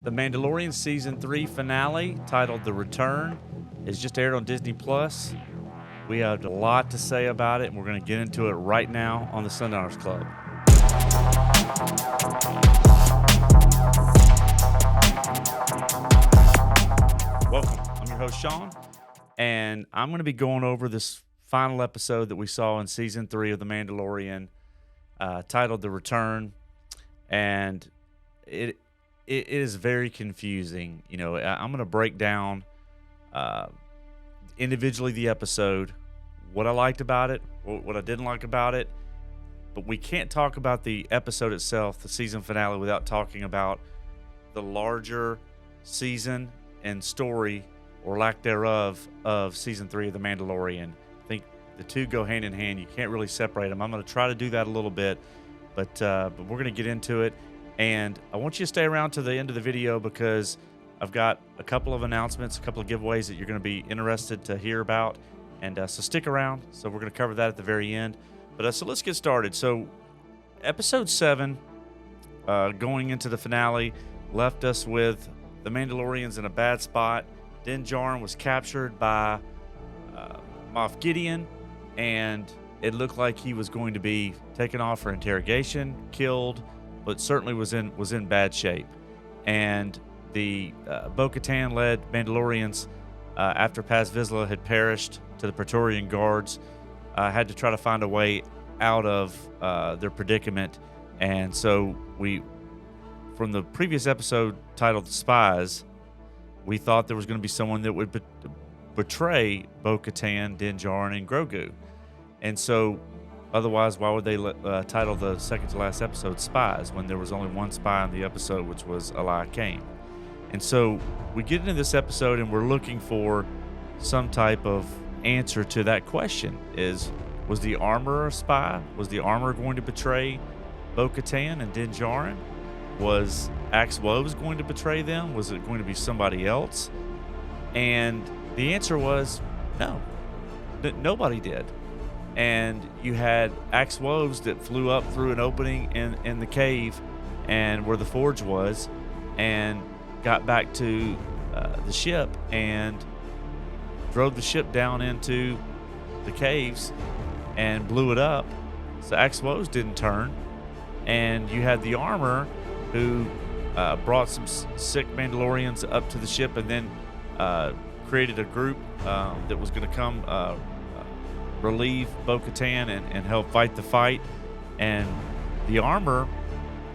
The Mandalorian Season 3 finale, titled The Return, is just aired on Disney+. We have a lot to say about it, and we're going to get into it right now on the Sundowners Club. Welcome. I'm your host, Sean, and I'm going to be going over this final episode that we saw in Season 3 of The Mandalorian, titled The Return, and it is very confusing. You know, I'm going to break down individually the episode, what I liked about it, what I didn't like about it, but we can't talk about the episode itself, the season finale, without talking about the larger season and story, or lack thereof, of Season 3 of The Mandalorian. I think the two go hand in hand. You can't really separate them. I'm going to try to do that a little bit, but we're going to get into it. And I want you to stay around to the end of the video because I've got a couple of announcements, a couple of giveaways that you're going to be interested to hear about. And so stick around. So we're going to cover that at the very end. But so let's get started. So episode 7, going into the finale, left us with the Mandalorians in a bad spot. Djarin was captured by Moff Gideon, and it looked like he was going to be taken off for interrogation, killed, but certainly was in bad shape. And the Bo-Katan led Mandalorians, after Paz Vizsla had perished to the Praetorian guards, had to try to find a way out of their predicament. And so from the previous episode titled The Spies, we thought there was going to be someone that would betray Bo-Katan, Djarin, and Grogu. And so otherwise, why would they title the second to last episode Spies when there was only one spy in the episode, which was Eli Kane? And so we get into this episode and we're looking for some type of answer to that question. Was the armorer a spy? Was the armorer going to betray Bo-Katan and Djarin? Was Axe Woves going to betray them? Was it going to be somebody else? And the answer was no. Nobody did. And you had Axe Woves that flew up through an opening in the cave and where the forge was, and got back to the ship and drove the ship down into the caves and blew it up. So Axe Woves didn't turn. And you had the armor who brought some sick Mandalorians up to the ship, and then created a group that was going to come relieve Bo-Katan and help fight the fight. And the armor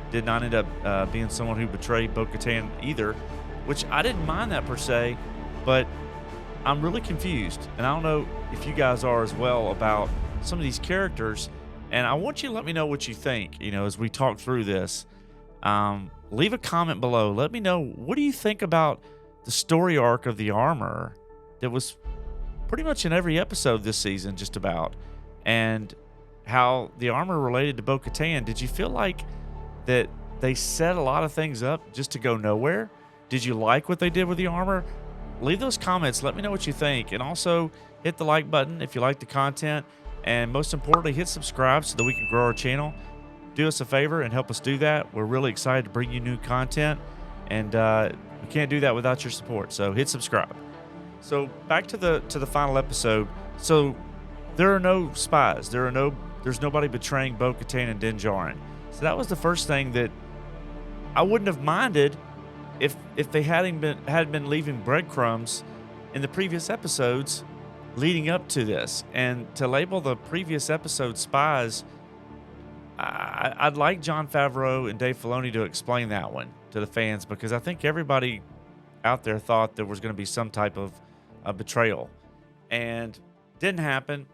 did not end up being someone who betrayed Bo-Katan either, which I didn't mind that per se, but I'm really confused. And I don't know if you guys are as well about some of these characters. And I want you to let me know what you think, as we talk through this. Leave a comment below. Let me know, what do you think about the story arc of the armor that was pretty much in every episode this season, just about, and how the armor related to Bo-Katan? Did you feel like that they set a lot of things up just to go nowhere? Did you like what they did with the armor? Leave those comments. Let me know what you think. And also hit the like button if you like the content. And most importantly, hit subscribe so that we can grow our channel. Do us a favor and help us do that. We're really excited to bring you new content, and we can't do that without your support. So hit subscribe. So back to the final episode. So there are no spies. There's nobody betraying Bo-Katan and Djarin. So that was the first thing that I wouldn't have minded if they hadn't been leaving breadcrumbs in the previous episodes leading up to this. And to label the previous episode Spies, I'd like Jon Favreau and Dave Filoni to explain that one to the fans, because I think everybody out there thought there was going to be some type of betrayal, and didn't happen.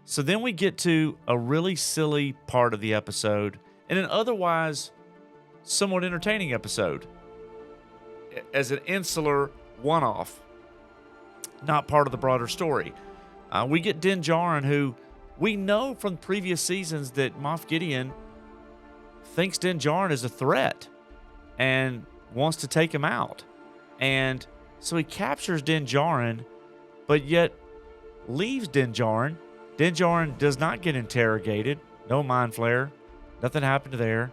So then we get to a really silly part of the episode, and an otherwise somewhat entertaining episode as an insular one-off, not part of the broader story. We get Djarin, who we know from previous seasons that Moff Gideon thinks Djarin is a threat and wants to take him out. And so he captures Djarin, but yet leaves Djarin. Djarin does not get interrogated. No mind flare. Nothing happened there.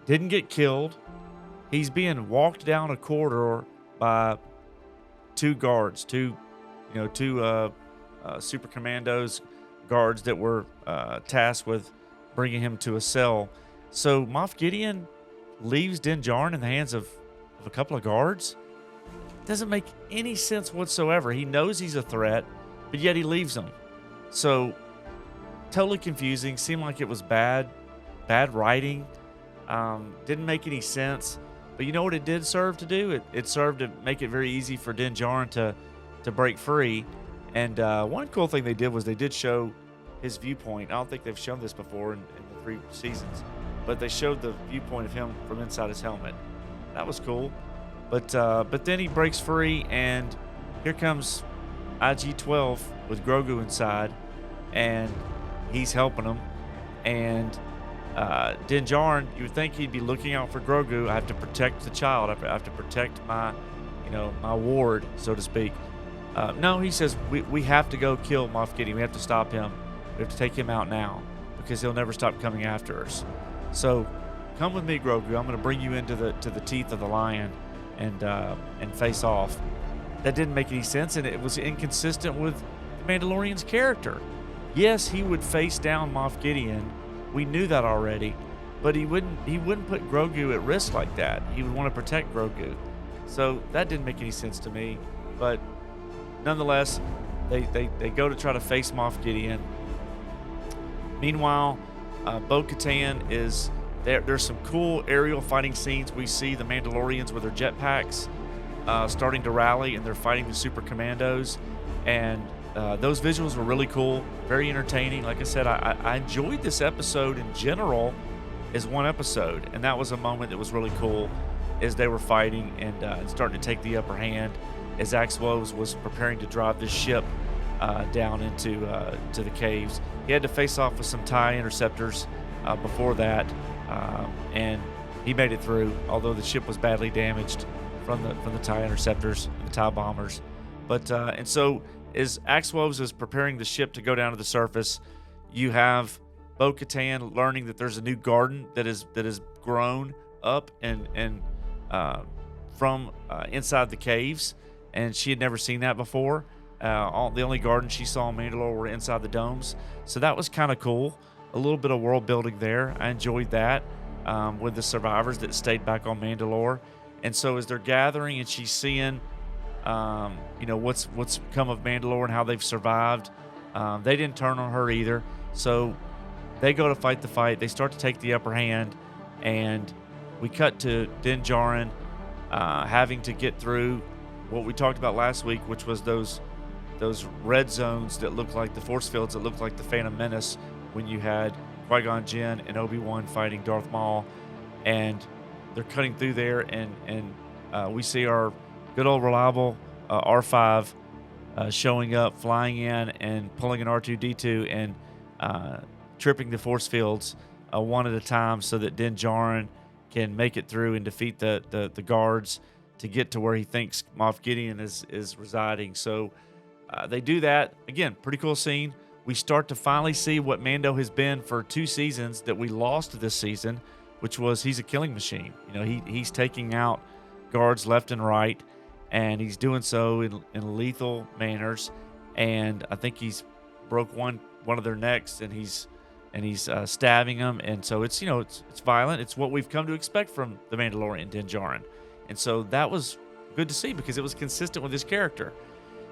Didn't get killed. he's being walked down a corridor by two guards, two super commandos, guards that were tasked with bringing him to a cell. So Moff Gideon leaves Din Djarin in the hands of a couple of guards. Doesn't make any sense whatsoever. He knows he's a threat, but yet he leaves them. So totally confusing. Seemed like it was bad writing. Didn't make any sense. But you know what it did serve to do? It served to make it very easy for Din Djarin to break free. And one cool thing they did was they did show his viewpoint. I don't think they've shown this before in the 3 seasons, but they showed the viewpoint of him from inside his helmet. That was cool. But then he breaks free, and here comes IG-12 with Grogu inside, and he's helping him. And Din Djarin, you would think he'd be looking out for Grogu. I have to protect the child. I have to protect my ward, so to speak. No, he says we have to go kill Moff Gideon. We have to stop him. We have to take him out now because he'll never stop coming after us. So come with me, Grogu. I'm going to bring you into the teeth of the lion and face off. That didn't make any sense, and it was inconsistent with the Mandalorian's character. Yes, he would face down Moff Gideon. We knew that already, but he wouldn't put Grogu at risk like that. He would want to protect Grogu. So that didn't make any sense to me. But nonetheless, they go to try to face Moff Gideon. Meanwhile, Bo-Katan is there. There's some cool aerial fighting scenes. We see the Mandalorians with their jetpacks starting to rally, and they're fighting the super commandos. And those visuals were really cool, very entertaining. Like I said, I enjoyed this episode in general as one episode, and that was a moment that was really cool as they were fighting and starting to take the upper hand as Axe-Woves was preparing to drive this ship down into to the caves. He had to face off with some TIE interceptors before that, and he made it through, although the ship was badly damaged from the TIE interceptors, the TIE bombers. But and so as Axe-Woves is preparing the ship to go down to the surface, you have Bo-Katan learning that there's a new garden that is grown up and from inside the caves, and she had never seen that before. The only gardens she saw in Mandalore were inside the domes, so that was kind of cool. A little bit of world building there. I enjoyed that with the survivors that stayed back on Mandalore. And so as they're gathering and she's seeing what's come of Mandalore and how they've survived, they didn't turn on her either. So they go to fight the fight. They start to take the upper hand, and we cut to Din Djarin having to get through what we talked about last week, which was those red zones that look like the force fields that look like the Phantom Menace when you had Qui-Gon Jinn and Obi-Wan fighting Darth Maul, and they're cutting through there, and we see our good old reliable R5 showing up, flying in and pulling an R2-D2 and tripping the force fields one at a time so that Din Djarin can make it through and defeat the guards to get to where he thinks Moff Gideon is residing. So they do that. Again, pretty cool scene. We start to finally see what Mando has been for 2 seasons that we lost this season, which was he's a killing machine. He's taking out guards left and right, and he's doing so in lethal manners. And I think he's broke one of their necks, and he's stabbing them. And so it's violent. It's what we've come to expect from the Mandalorian, Din Djarin. And so that was good to see because it was consistent with his character.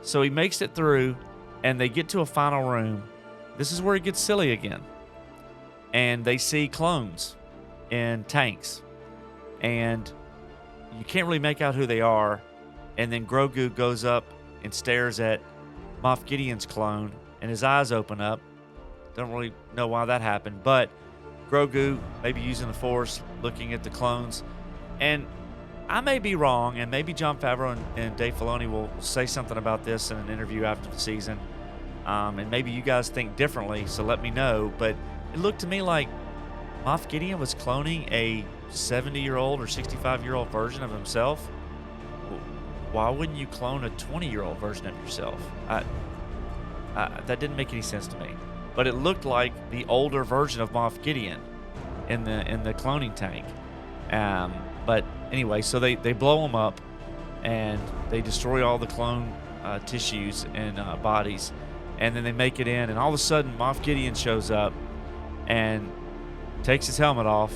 So he makes it through, and they get to a final room. This is where it gets silly again. And they see clones in tanks. And you can't really make out who they are. And then Grogu goes up and stares at Moff Gideon's clone, and his eyes open up. Don't really know why that happened, but Grogu maybe using the Force, looking at the clones. And I may be wrong, and maybe Jon Favreau and Dave Filoni will say something about this in an interview after the season. And maybe you guys think differently, so let me know. But it looked to me like Moff Gideon was cloning a 70-year-old or 65-year-old version of himself. Why wouldn't you clone a 20-year-old version of yourself? That didn't make any sense to me. But it looked like the older version of Moff Gideon in the cloning tank. But Anyway, so they blow him up, and they destroy all the clone tissues and bodies, and then they make it in, and all of a sudden Moff Gideon shows up and takes his helmet off,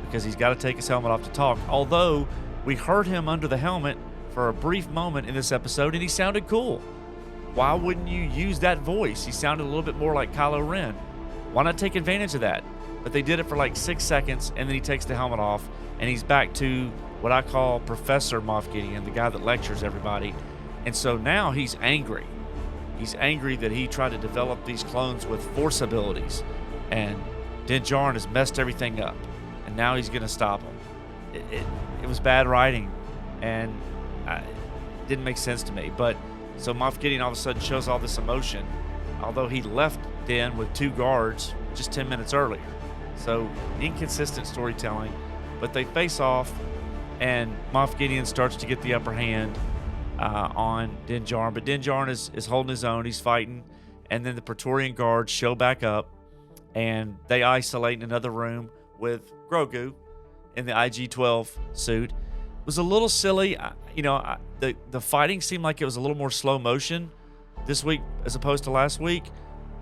because he's got to take his helmet off to talk. Although we heard him under the helmet for a brief moment in this episode, and he sounded cool. Why wouldn't you use that voice? He sounded a little bit more like Kylo Ren. Why not take advantage of that? But they did it for like 6 seconds, and then he takes the helmet off, and he's back to what I call Professor Moff Gideon, the guy that lectures everybody. And so now he's angry. He's angry that he tried to develop these clones with Force abilities, and Din Djarin has messed everything up, and now he's going to stop him. It was bad writing, and it didn't make sense to me. But so Moff Gideon all of a sudden shows all this emotion, although he left Din with 2 guards just 10 minutes earlier. So inconsistent storytelling, but they face off, and Moff Gideon starts to get the upper hand on Din Djarin. But Din Djarin is holding his own. He's fighting, and then the Praetorian Guards show back up, and they isolate in another room with Grogu in the IG-12 suit. It was a little silly. The fighting seemed like it was a little more slow motion this week as opposed to last week,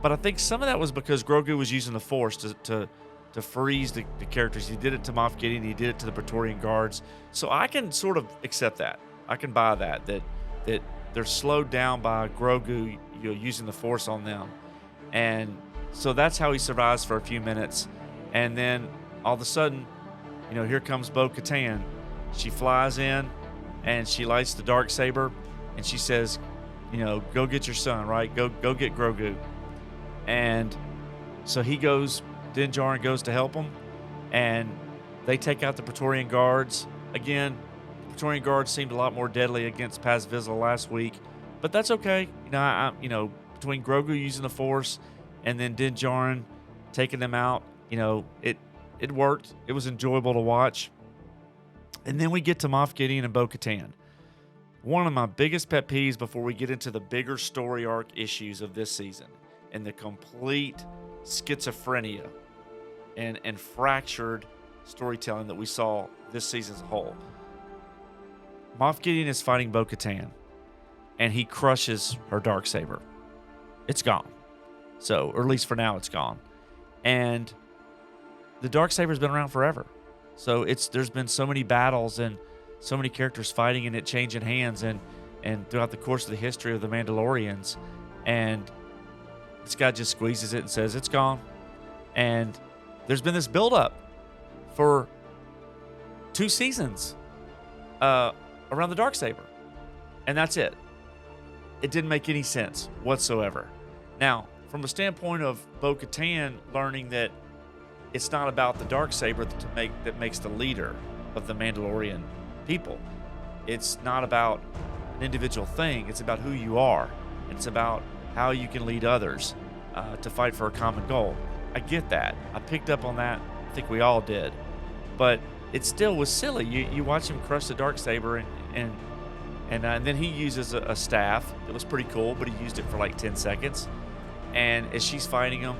but I think some of that was because Grogu was using the Force to freeze the characters. He did it to Moff Gideon. He did it to the Praetorian Guards. So I can sort of accept that. I can buy that they're slowed down by Grogu, using the Force on them. And so that's how he survives for a few minutes. And then all of a sudden, here comes Bo-Katan. She flies in, and she lights the darksaber, and she says, go get your son, right? Go get Grogu. And so Din Djarin goes to help him, and they take out the Praetorian Guards. Again, the Praetorian Guards seemed a lot more deadly against Paz Vizsla last week, but that's okay. Between Grogu using the Force and then Din Djarin taking them out, it worked. It was enjoyable to watch. And then we get to Moff Gideon and Bo-Katan. One of my biggest pet peeves before we get into the bigger story arc issues of this season and the complete schizophrenia and fractured storytelling that we saw this season as a whole. Moff Gideon is fighting Bo-Katan, and he crushes her darksaber. It's gone. So, or at least for now, it's gone. And the darksaber's been around forever. So there's been so many battles and so many characters fighting and it changing hands and throughout the course of the history of the Mandalorians. And this guy just squeezes it and says, it's gone. And there's been this buildup for 2 seasons around the darksaber. And that's it. It didn't make any sense whatsoever. Now, from a standpoint of Bo-Katan learning that it's not about the darksaber that makes the leader of the Mandalorian people. It's not about an individual thing. It's about who you are. It's about how you can lead others to fight for a common goal. I get that. I picked up on that. I think we all did. But it still was silly. You watch him crush the darksaber, and then he uses a staff that was pretty cool, but he used it for like 10 seconds. And as she's fighting him,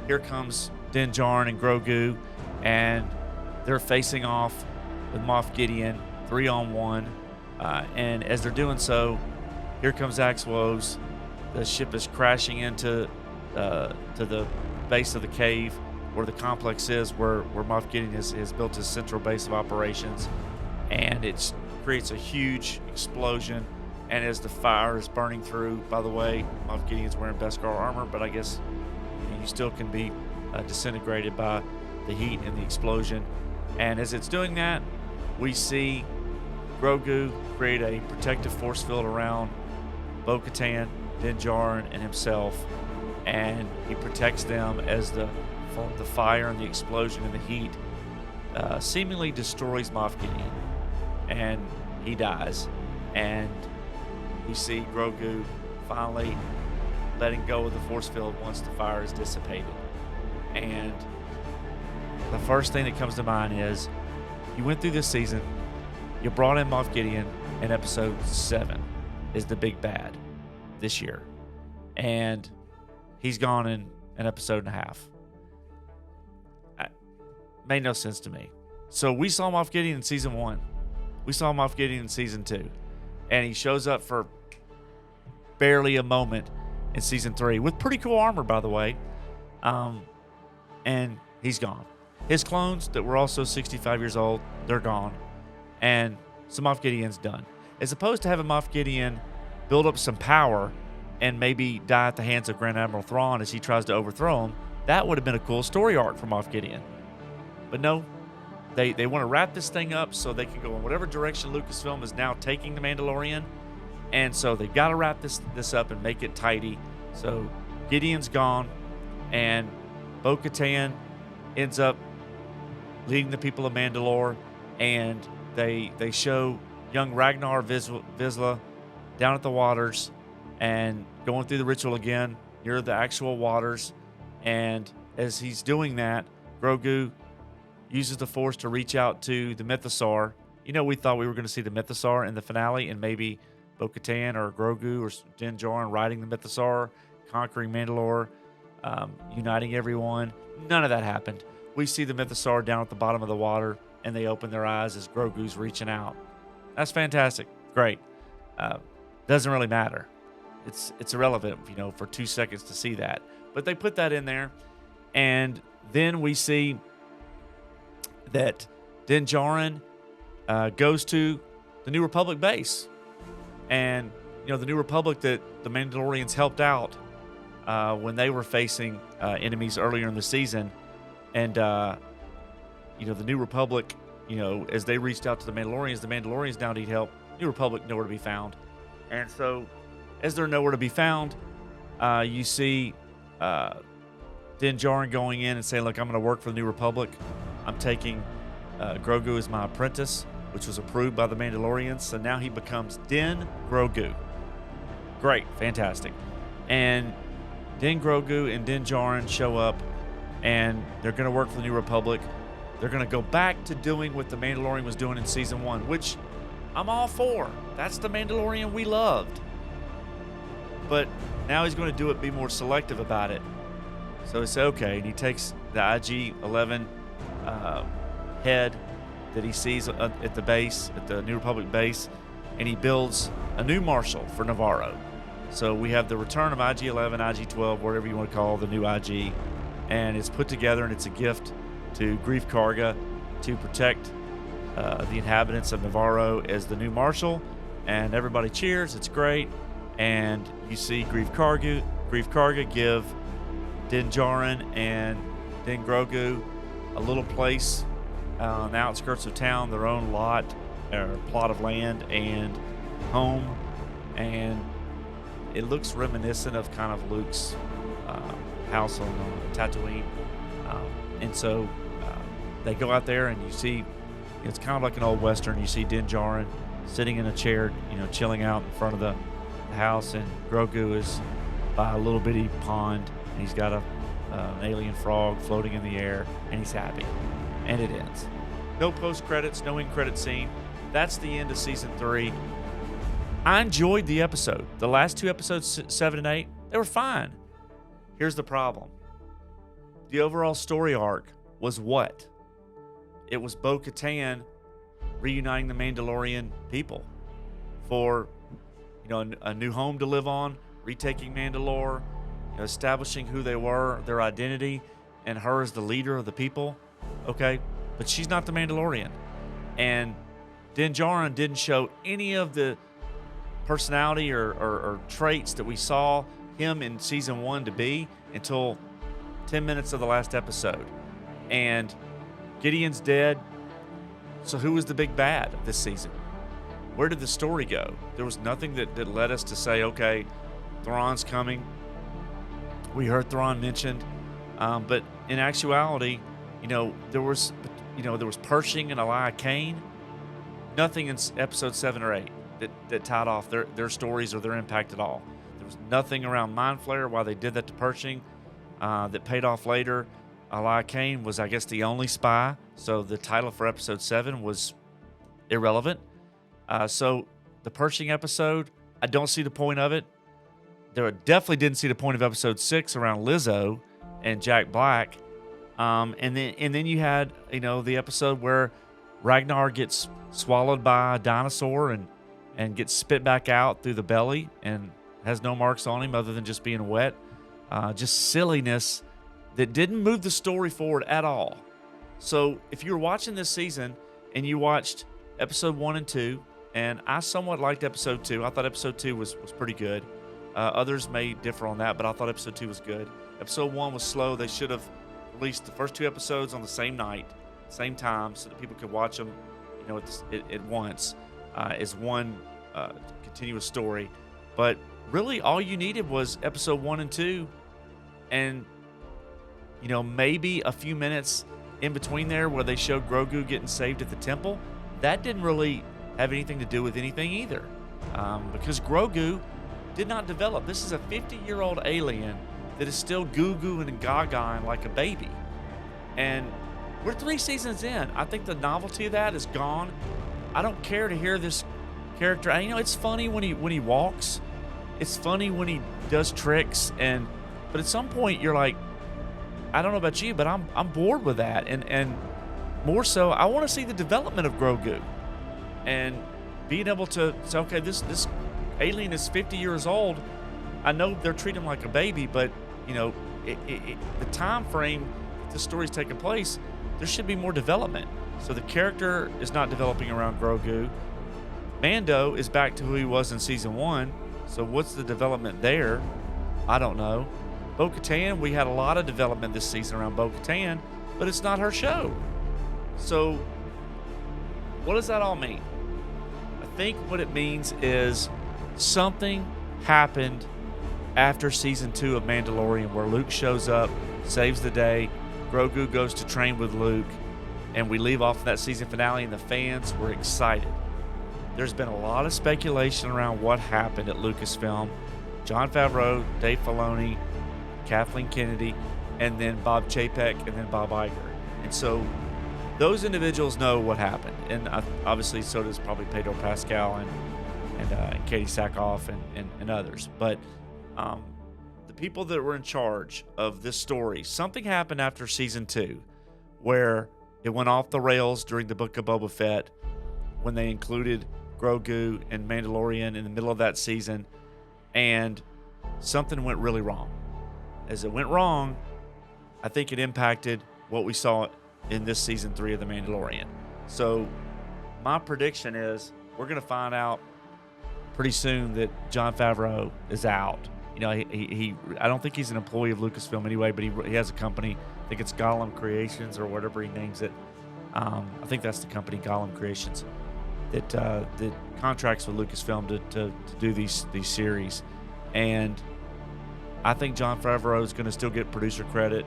here comes Din Djarin and Grogu, and they're facing off with Moff Gideon 3-on-1. And as they're doing so, here comes Axwos. The ship is crashing into to the base of the cave where the complex is, where Moff Gideon has built his central base of operations, and it creates a huge explosion. And as the fire is burning through, by the way, Moff Gideon's wearing Beskar armor, but I guess you still can be disintegrated by the heat and the explosion. And as it's doing that, we see Grogu create a protective force field around Bo-Katan, Din Djarin, and himself, and he protects them as the fire and the explosion and the heat seemingly destroys Moff Gideon, and he dies. And we see Grogu finally letting go of the force field once the fire is dissipated. And the first thing that comes to mind is, you went through this season, you brought in Moff Gideon in episode 7 is the big bad this year, and he's gone in an episode and a half. Made no sense to me. So we saw Moff Gideon in season 1. We saw Moff Gideon in season 2, and he shows up for barely a moment in season 3 with pretty cool armor, by the way. And he's gone. His clones that were also 65 years old, they're gone. And so Moff Gideon's done. As opposed to having Moff Gideon build up some power and maybe die at the hands of Grand Admiral Thrawn as he tries to overthrow him, that would have been a cool story arc for Moff Gideon. But no, they want to wrap this thing up so they can go in whatever direction Lucasfilm is now taking The Mandalorian. And so they've got to wrap this up and make it tidy. So Gideon's gone, and Bo-Katan ends up leading the people of Mandalore, and they show young Ragnar Vizsla down at the waters and going through the ritual again near the actual waters. And as he's doing that, Grogu uses the Force to reach out to the Mythosaur. You know, we thought we were going to see the Mythosaur in the finale, and maybe Bo-Katan or Grogu or Din Djarin riding the Mythosaur, conquering Mandalore, uniting everyone. None of that happened. We see the Mythosaur down at the bottom of the water, and they open their eyes as Grogu's reaching out. That's fantastic. Great. Doesn't really matter. It's irrelevant, you know, for 2 seconds to see that. But they put that in there, and then we see that Din Djarin goes to the New Republic base. And, you know, the New Republic that the Mandalorians helped out when they were facing enemies earlier in the season. And, you know, the New Republic, you know, as they reached out to the Mandalorians now need help. New Republic nowhere to be found. And so, as they're nowhere to be found, you see Din Djarin going in and saying, look, I'm going to work for the New Republic. I'm taking Grogu as my apprentice, which was approved by the Mandalorians. So now he becomes Din Grogu. Great. Fantastic. And Din Grogu and Din Djarin show up, and they're going to work for the New Republic. They're going to go back to doing what the Mandalorian was doing in season 1, which I'm all for. That's the Mandalorian we loved. But now he's going to do it, be more selective about it. So he said, okay, and he takes the IG-11 head that he sees at the base, at the New Republic base, and he builds a new marshal for Navarro. So we have the return of IG-11, IG-12, whatever you want to call the new IG, and it's put together, and it's a gift to Greef Karga to protect the inhabitants of Navarro as the new marshal, and everybody cheers. It's great, and you see Greef Karga give Din Djarin and Din Grogu a little place on the outskirts of town, their own lot or plot of land and home, and it looks reminiscent of kind of Luke's house on Tatooine. And so they go out there, and you see it's kind of like an old Western. You see Din Djarin sitting in a chair, you know, chilling out in front of the house, and Grogu is by a little bitty pond, and he's got an alien frog floating in the air, and he's happy. And it ends. No post-credits, no end-credit scene. That's the end of Season 3. I enjoyed the episode. The last 2 episodes, 7 and 8, they were fine. Here's the problem. The overall story arc was what? It was Bo-Katan reuniting the Mandalorian people for, you know, a new home to live on, retaking Mandalore, you know, establishing who they were, their identity, and her as the leader of the people. Okay, but she's not the Mandalorian. And Din Djarin didn't show any of the personality or traits that we saw him in season 1 to be until 10 minutes of the last episode. And Gideon's dead. So who was the big bad of this season? Where did the story go? There was nothing that led us to say, okay, Thrawn's coming. We heard Thrawn mentioned. But in actuality, you know, there was Pershing and Elia Kane. Nothing in episode 7 or 8 that tied off their stories or their impact at all. There was nothing around Mind Flayer, why they did that to Pershing, that paid off later. Elia Kane was, I guess, the only spy, so the title for episode 7 was irrelevant. So the Pershing episode, I don't see the point of it. There definitely didn't see the point of episode 6 around Lizzo and Jack Black. And then you had, you know, the episode where Ragnar gets swallowed by a dinosaur and gets spit back out through the belly and has no marks on him other than just being wet. Just silliness that didn't move the story forward at all. So if you're watching this season and you watched episode 1 and 2, and I somewhat liked episode 2. I thought episode 2 was pretty good. Others may differ on that, but I thought episode 2 was good. Episode 1 was slow. They should have released the first 2 episodes on the same night, same time, so that people could watch them, at once as one continuous story. But really, all you needed was episode 1 and 2, and maybe a few minutes in between there where they showed Grogu getting saved at the temple. That didn't really have anything to do with anything either, because Grogu did not develop. This is a 50-year-old alien that is still goo-gooing and gaga like a baby. And we're 3 seasons in. I think the novelty of that is gone. I don't care to hear this character. It's funny when he walks. It's funny when he does tricks, but at some point you're like, I don't know about you, but I'm bored with that. And more so, I want to see the development of Grogu and being able to say, okay, this alien is 50 years old. I know they're treating him like a baby, but the time frame the story's taking place, there should be more development. So the character is not developing around Grogu. Mando is back to who he was in season 1. So what's the development there? I don't know. Bo-Katan, we had a lot of development this season around Bo-Katan, but it's not her show. So what does that all mean? I think what it means is something happened after season 2 of Mandalorian where Luke shows up, saves the day, Grogu goes to train with Luke, and we leave off that season finale and the fans were excited. There's been a lot of speculation around what happened at Lucasfilm. Jon Favreau, Dave Filoni, Kathleen Kennedy, and then Bob Chapek, and then Bob Iger. And so those individuals know what happened. And obviously so does probably Pedro Pascal and Katie Sackhoff and others. But the people that were in charge of this story, something happened after season 2 where it went off the rails during the Book of Boba Fett when they included Grogu and Mandalorian in the middle of that season, and something went really wrong. As it went wrong, I think it impacted what we saw in this season 3 of The Mandalorian. So my prediction is we're going to find out pretty soon that Jon Favreau is out. He I don't think he's an employee of Lucasfilm anyway, but he has a company. I think it's Gollum Creations or whatever he names it. I think that's the company, Gollum Creations, that contracts with Lucasfilm to do these series. And I think Jon Favreau is going to still get producer credit,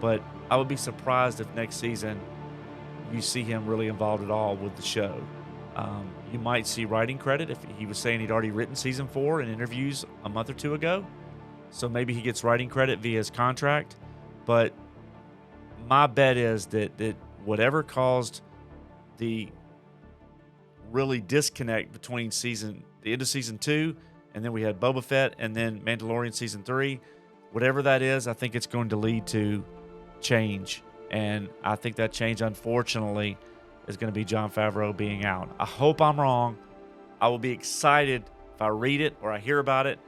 but I would be surprised if next season you see him really involved at all with the show. You might see writing credit if he was saying he'd already written season 4 in interviews a month or 2 ago. So maybe he gets writing credit via his contract. But my bet is that whatever caused the really disconnect between the end of season 2, and then we had Boba Fett, and then Mandalorian season 3, whatever that is, I think it's going to lead to change. And I think that change, unfortunately, is going to be Jon Favreau being out. I hope I'm wrong. I will be excited if I read it or I hear about it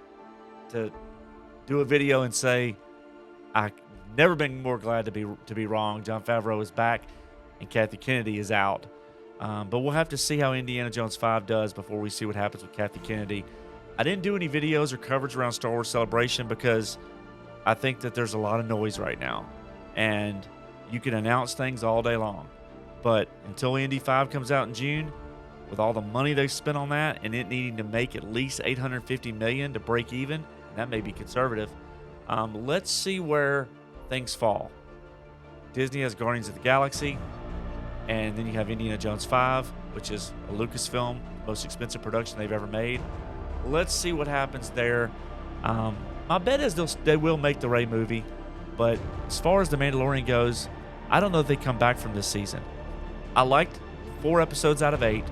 to do a video and say I've never been more glad to be wrong. Jon Favreau is back and Kathy Kennedy is out. But we'll have to see how Indiana Jones 5 does before we see what happens with Kathy Kennedy. I didn't do any videos or coverage around Star Wars Celebration because I think that there's a lot of noise right now. And you can announce things all day long. But until Indy 5 comes out in June, with all the money they spent on that and it needing to make at least $850 million to break even, and that may be conservative, let's see where things fall. Disney has Guardians of the Galaxy, and then you have Indiana Jones 5, which is a Lucasfilm, most expensive production they've ever made. Let's see what happens there. My bet is they will make the Rey movie, but as far as The Mandalorian goes, I don't know if they come back from this season. I liked 4 episodes out of 8.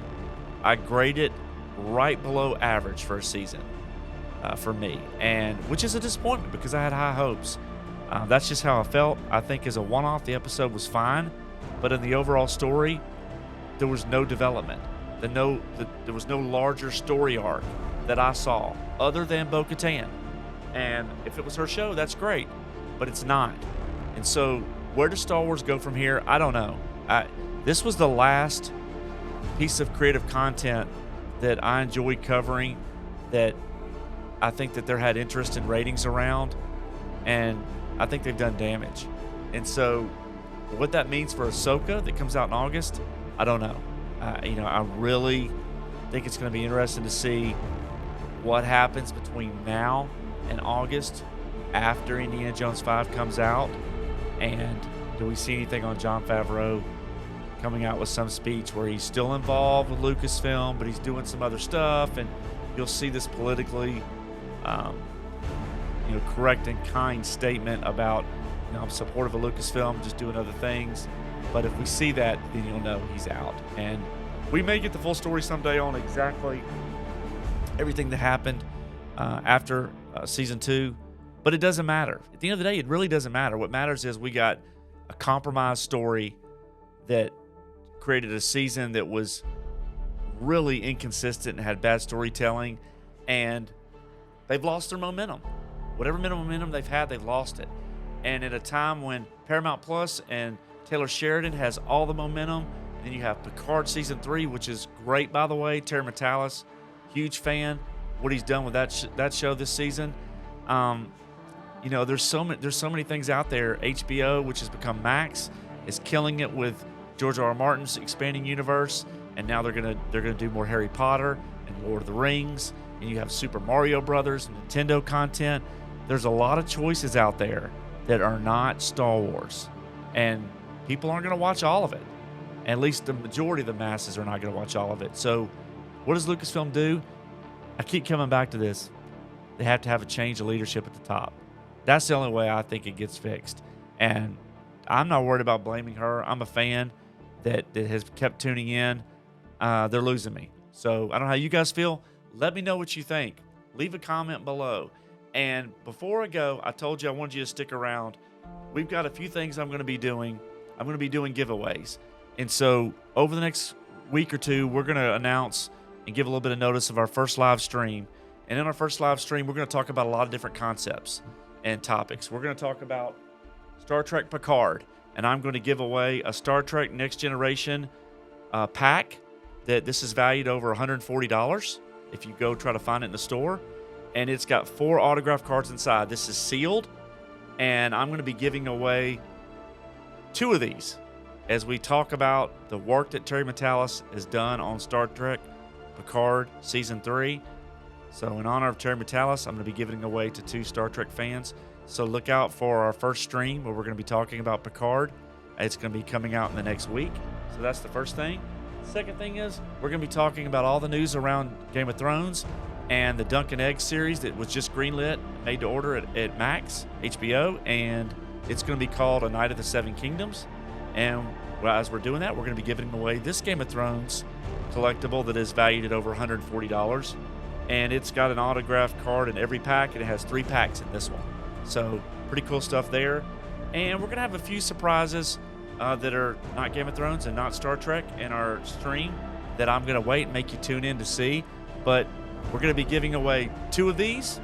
I grade it right below average for a season for me, and which is a disappointment because I had high hopes. That's just how I felt. I think as a one-off, the episode was fine, but in the overall story, there was no development. There was no larger story arc that I saw other than Bo-Katan. And if it was her show, that's great, but it's not. And so where does Star Wars go from here? I don't know. This was the last piece of creative content that I enjoyed covering, that I think that there had interest in ratings around, and I think they've done damage. And so what that means for Ahsoka that comes out in August, I don't know. I really think it's going to be interesting to see what happens between now and August after Indiana Jones 5 comes out. And do we see anything on Jon Favreau coming out with some speech where he's still involved with Lucasfilm, but he's doing some other stuff, and you'll see this politically correct and kind statement about, I'm supportive of Lucasfilm, just doing other things. But if we see that, then you'll know he's out. And we may get the full story someday on exactly everything that happened after season 2, but it doesn't matter. At the end of the day, it really doesn't matter. What matters is we got a compromised story that created a season that was really inconsistent and had bad storytelling, and they've lost their momentum. Whatever momentum they've had, they've lost it. And at a time when Paramount Plus and Taylor Sheridan has all the momentum, and you have Picard season 3, which is great, by the way. Terry Matalas, huge fan. What he's done with that show this season. There's so many things out there. HBO, which has become Max, is killing it with George R.R. Martin's expanding universe, and now they're gonna do more Harry Potter and Lord of the Rings, and you have Super Mario Brothers and Nintendo content. There's a lot of choices out there that are not Star Wars, and people aren't going to watch all of it. At least the majority of the masses are not going to watch all of it. So what does Lucasfilm do? I keep coming back to this. They have to have a change of leadership at the top. That's the only way I think it gets fixed. And I'm not worried about blaming her. I'm a fan that has kept tuning in. They're losing me. So I don't know how you guys feel. Let me know what you think. Leave a comment below. And before I go, I told you I wanted you to stick around. We've got a few things I'm going to be doing. I'm going to be doing giveaways. And so over the next week or two, we're going to announce and give a little bit of notice of our first live stream. And in our first live stream, we're going to talk about a lot of different concepts and topics. We're going to talk about Star Trek Picard. And I'm going to give away a Star Trek Next Generation pack that this is valued over $140 if you go try to find it in the store. And it's got 4 autograph cards inside. This is sealed. And I'm going to be giving away 2 of these as we talk about the work that Terry Matalas has done on Star Trek Picard Season 3. So in honor of Terry Matalas, I'm going to be giving away to 2 Star Trek fans. So look out for our first stream where we're going to be talking about Picard. It's going to be coming out in the next week. So that's the first thing. Second thing is we're going to be talking about all the news around Game of Thrones and the Dunk and Egg series that was just greenlit, made to order at Max, HBO, and it's going to be called A Night of the Seven Kingdoms. And as we're doing that, we're going to be giving away this Game of Thrones collectible that is valued at over $140. And it's got an autographed card in every pack, and it has 3 packs in this one. So pretty cool stuff there. And we're going to have a few surprises that are not Game of Thrones and not Star Trek in our stream that I'm going to wait and make you tune in to see. But we're going to be giving away 2 of these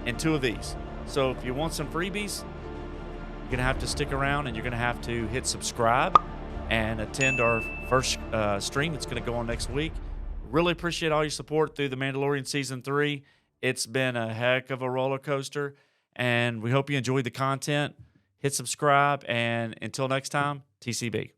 and 2 of these. So if you want some freebies, you're going to have to stick around, and you're going to have to hit subscribe and attend our first stream that's going to go on next week. Really appreciate all your support through The Mandalorian Season 3. It's been a heck of a roller coaster, and we hope you enjoyed the content. Hit subscribe, and until next time, TCB.